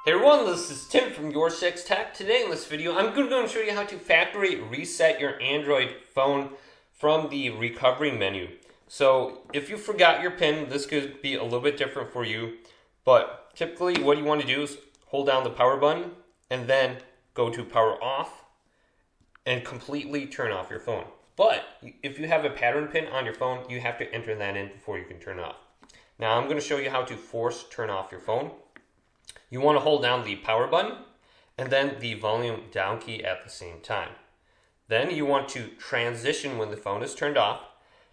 Hey everyone, this is Tim from YourSixTech. Today in this video, I'm going to go and show you how to factory reset your Android phone from the recovery menu. So if you forgot your PIN, this could be a little bit different for you, but typically what you want to do is hold down the power button and then go to power off and completely turn off your phone. But if you have a pattern PIN on your phone, you have to enter that in before you can turn it off. Now I'm going to show you how to force turn off your phone. You want to hold down the power button and then the volume down key at the same time. Then you want to transition when the phone is turned off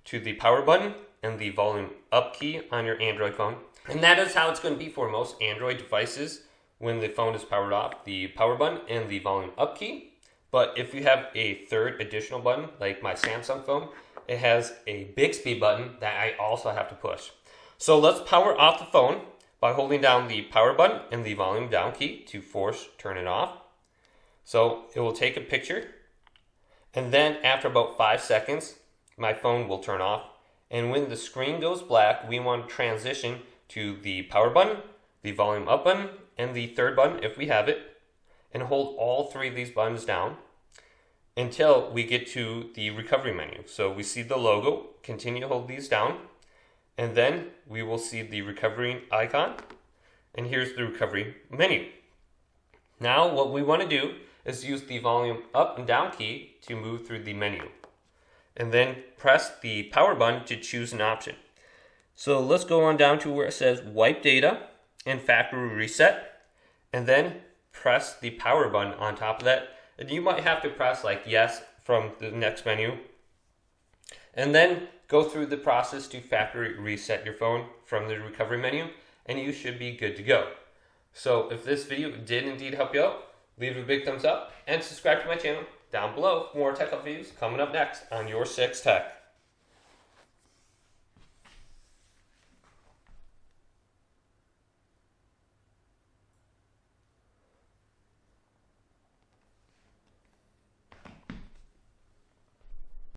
to the power button and the volume up key on your Android phone. And that is how it's going to be for most Android devices when the phone is powered off, the power button and the volume up key. But if you have a third additional button, like my Samsung phone, it has a bixby button that I also have to push. So let's power off the phone by holding down the power button and the volume down key to force turn it off. So it will take a picture, and then after about 5 seconds, my phone will turn off. And when the screen goes black, we want to transition to the power button, the volume up button, and the third button if we have it, and hold all three of these buttons down until we get to the recovery menu. So we see the logo, continue to hold these down, and then we will see the recovery icon, and here's the recovery menu. Now what we want to do is use the volume up and down key to move through the menu, and then press the power button to choose an option. So let's go on down to where it says wipe data and factory reset, and then press the power button on top of that. And you might have to press like yes from the next menu, and then go through the process to factory reset your phone from the recovery menu, and you should be good to go. So if this video did indeed help you out, leave a big thumbs up and subscribe to my channel down below for more tech videos coming up next on YourSixTech.